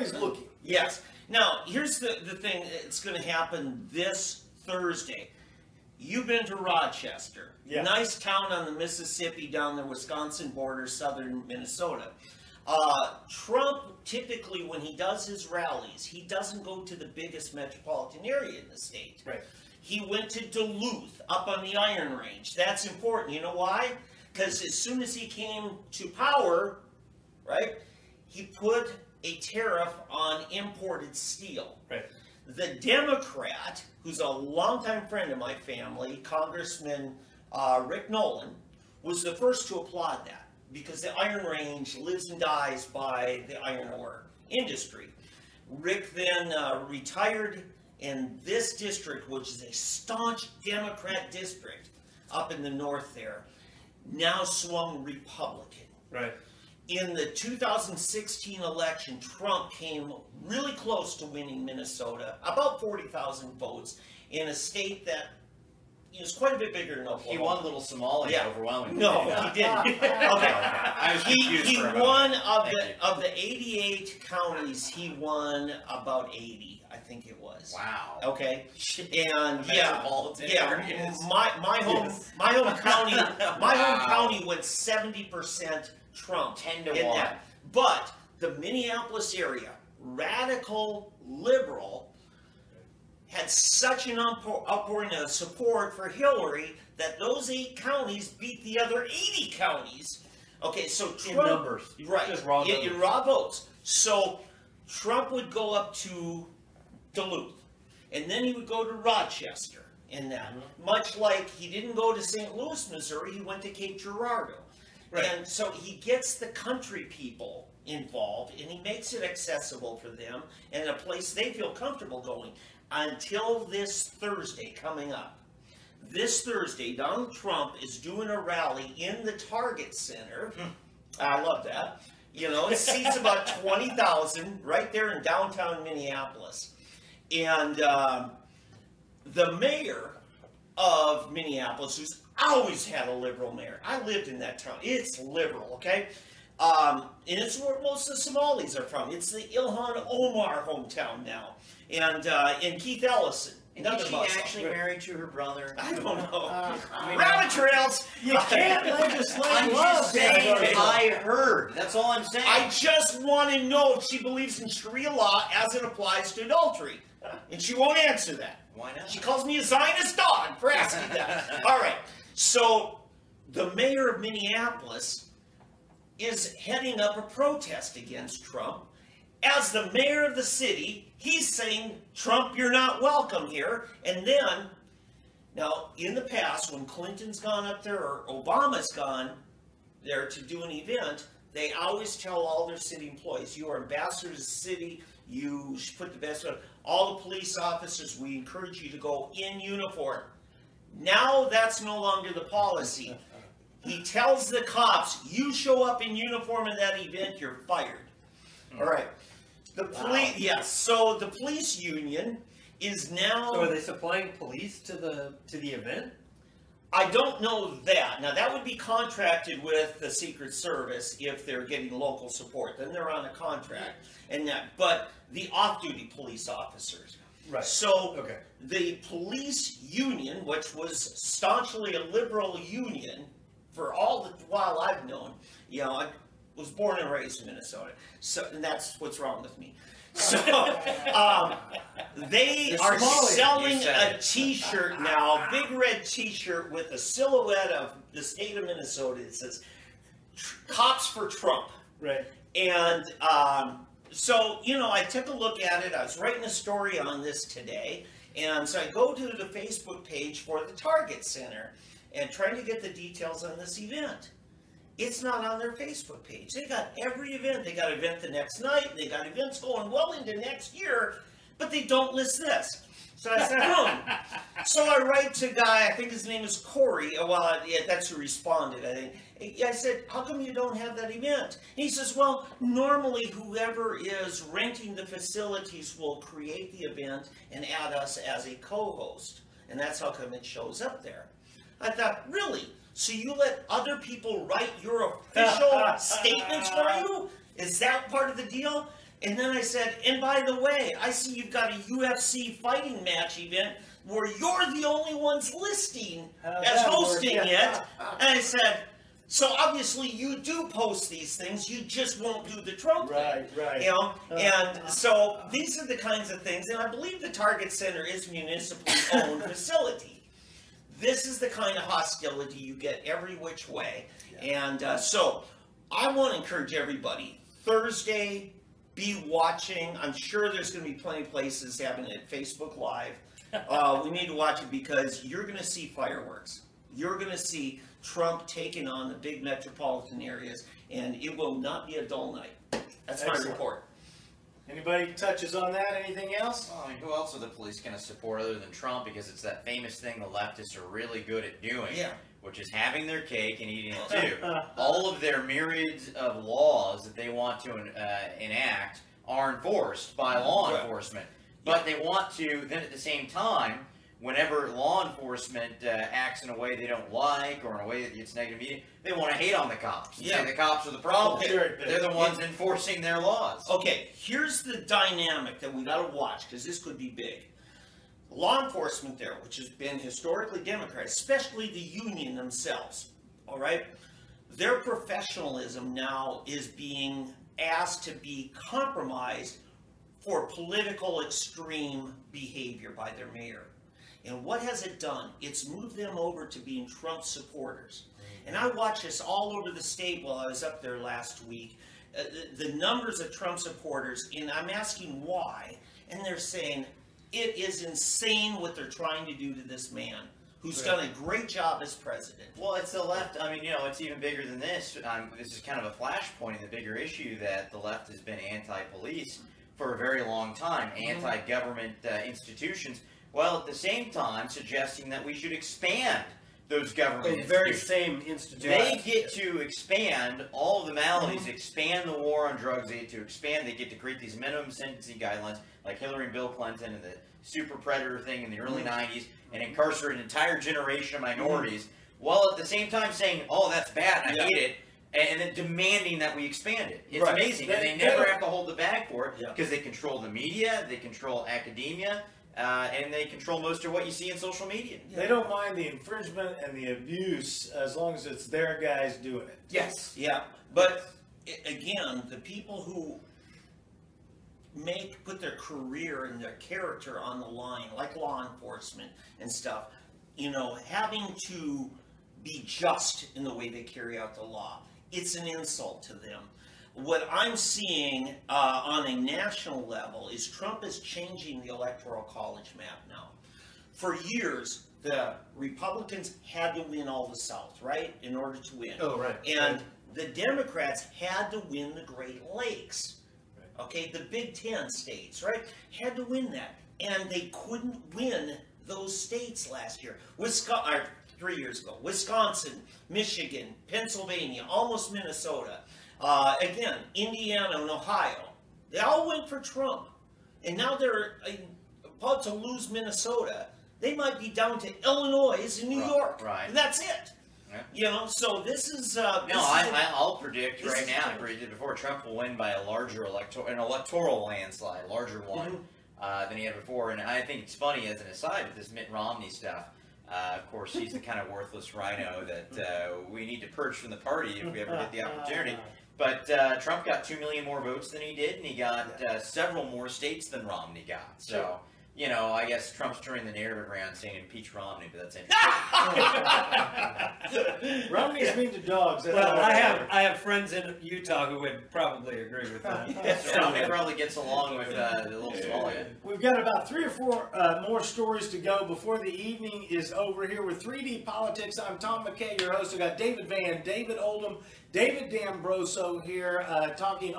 Everybody's looking. Yes. Now, here's the thing. It's going to happen this Thursday. You've been to Rochester. Yeah. Nice town on the Mississippi down the Wisconsin border, southern Minnesota. Trump, typically, when he does his rallies, he doesn't go to the biggest metropolitan area in the state. Right. He went to Duluth, up on the Iron Range. That's important. You know why? Because as soon as he came to power, right, he put a tariff on imported steel. Right. The Democrat, who's a longtime friend of my family, Congressman Rick Nolan, was the first to applaud that because the Iron Range lives and dies by the iron ore industry. Rick then retired, and this district, which is a staunch Democrat district up in the north there, now swung Republican. Right. In the 2016 election, Trump came really close to winning Minnesota, about 40,000 votes, in a state that is quite a bit bigger than Oklahoma. He won Little Somalia overwhelmingly. No, he didn't. Okay. I was confused He for a moment. won of the 88 counties, he won about 80, I think it was. Wow. Okay. And Metropolitan areas. my home county went 70% Trump. 10 to in 1. that. But the Minneapolis area, radical liberal, had such an outpouring of support for Hillary that those 8 counties beat the other 80 counties. Okay, so Trump, In numbers. right? Just raw numbers. In raw votes. So Trump would go up to Duluth, and then he would go to Rochester, and that. Much like he didn't go to St. Louis, Missouri, he went to Cape Girardeau. Right. And so he gets the country people involved, and he makes it accessible for them and a place they feel comfortable going. Until this Thursday coming up. This Thursday, Donald Trump is doing a rally in the Target Center. I love that. You know, it seats about 20,000 right there in downtown Minneapolis. And the mayor of Minneapolis, who's always had a liberal mayor. I lived in that town. It's liberal, okay? And it's where most of the Somalis are from. It's the Ilhan Omar hometown now. And Keith Ellison. And is she actually married to her brother? I don't know. Rabbit trails! You can't legislate I'm love. just saying I heard. That's all I'm saying. I just want to know if she believes in Sharia law as it applies to adultery. And she won't answer that. Why not? She calls me a Zionist dog for asking that. All right. So the mayor of Minneapolis is heading up a protest against Trump. As the mayor of the city, he's saying, Trump, you're not welcome here. And then, now, in the past, when Clinton's gone up there or Obama's gone there to do an event, they always tell all their city employees, you are ambassadors of the city, you should put the best on. All the police officers, we encourage you to go in uniform. Now that's no longer the policy. He tells the cops, you show up in uniform in that event, you're fired. All right. The police, yes. So the police union is now. So are they supplying police to the event? I don't know that. Now that would be contracted with the Secret Service if they're getting local support. Then they're on a contract, and that. But the off-duty police officers. Right. So Okay. the police union, which was staunchly a liberal union for all the while I've known, you know, I was born and raised in Minnesota, so and that's what's wrong with me. So they are selling a T-shirt now, big red T-shirt with a silhouette of the state of Minnesota. It says "Cops for Trump." Right. And so, you know, I took a look at it. I was writing a story on this today. And so I go to the Facebook page for the Target Center and trying to get the details on this event. It's not on their Facebook page. They got every event. They got an event the next night. They got events going well into next year, but they don't list this. So I said, So I write to a guy, I think his name is Corey. Well, yeah, that's who responded, I think. I said, how come you don't have that event? And he says, well, normally whoever is renting the facilities will create the event and add us as a co-host. And that's how come it shows up there. I thought, really? So you let other people write your official statements for you? Is that part of the deal? And then I said, and by the way, I see you've got a UFC fighting match event where you're the only ones listing as hosting it. And I said, so obviously you do post these things, you just won't do the Trump thing. Right. You know? And so these are the kinds of things, and I believe the Target Center is a municipally owned facility. This is the kind of hostility you get every which way. And so I want to encourage everybody, Thursday, be watching. I'm sure there's going to be plenty of places having it Facebook Live. We need to watch it because you're going to see fireworks. You're going to see Trump taking on the big metropolitan areas, and it will not be a dull night. That's my report. Anybody touches on that? Anything else? Well, I mean, who else are the police going to support other than Trump? Because it's that famous thing the leftists are really good at doing, which is having their cake and eating it too. All of their myriads of laws that they want to enact are enforced by law enforcement. But they want to, then at the same time, whenever law enforcement acts in a way they don't like or in a way that gets negative media, they want to hate on the cops. Say the cops are the problem. They're the ones enforcing their laws. Okay, here's the dynamic that we got to watch, because this could be big. Law enforcement there, which has been historically Democrat, especially the union themselves, all right? Their professionalism now is being asked to be compromised for political extreme behavior by their mayor. And what has it done? It's moved them over to being Trump supporters. And I watched this all over the state while I was up there last week. The numbers of Trump supporters, and I'm asking why, and they're saying, it is insane what they're trying to do to this man, who's done a great job as president. Well, it's the left. I mean, you know, it's even bigger than this. This is kind of a flashpoint in the bigger issue that the left has been anti-police for a very long time, anti-government institutions, while at the same time suggesting that we should expand those government institutions. very same institutions. They get to expand all of the maladies, expand the war on drugs, they get to expand, they get to create these minimum sentencing guidelines like Hillary and Bill Clinton and the super predator thing in the early 90s and incarcerate an entire generation of minorities, while at the same time saying, oh, that's bad, and I hate it, and then demanding that we expand it. It's amazing, and they never have to hold the bag for it because they control the media, they control academia, and they control most of what you see in social media. They don't mind the infringement and the abuse as long as it's their guys doing it. Yes. Yeah. But again, the people who put their career and their character on the line, like law enforcement and stuff, you know, having to be just in the way they carry out the law, it's an insult to them. What I'm seeing on a national level is Trump is changing the electoral college map now. For years, the Republicans had to win all the South, right, in order to win. Oh, right. And the Democrats had to win the Great Lakes. Okay, the Big Ten states, right, had to win that. And they couldn't win those states last year. 3 years ago. Wisconsin, Michigan, Pennsylvania, almost Minnesota. Again, Indiana and Ohio. They all went for Trump. And now they're about to lose Minnesota. They might be down to Illinois and New York. Right. And that's it. Yeah. You know, so this is... I'll predict right now, I predicted before, Trump will win by a larger electoral landslide, larger one than he had before. And I think it's funny, as an aside, with this Mitt Romney stuff, of course, he's the kind of worthless rhino that we need to purge from the party if we ever get the opportunity. But Trump got 2 million more votes than he did, and he got several more states than Romney got. So, you know, I guess Trump's turning the narrative around saying impeach Romney, but that's interesting. Romney's mean to dogs. Well, I have friends in Utah who would probably agree with that. So Romney probably gets along with the little small guy. We've got about 3 or 4 more stories to go before the evening is over here with 3D Politics. I'm Tom McKay, your host. We've got David Vann, David Oldham, David D'Ambroso here talking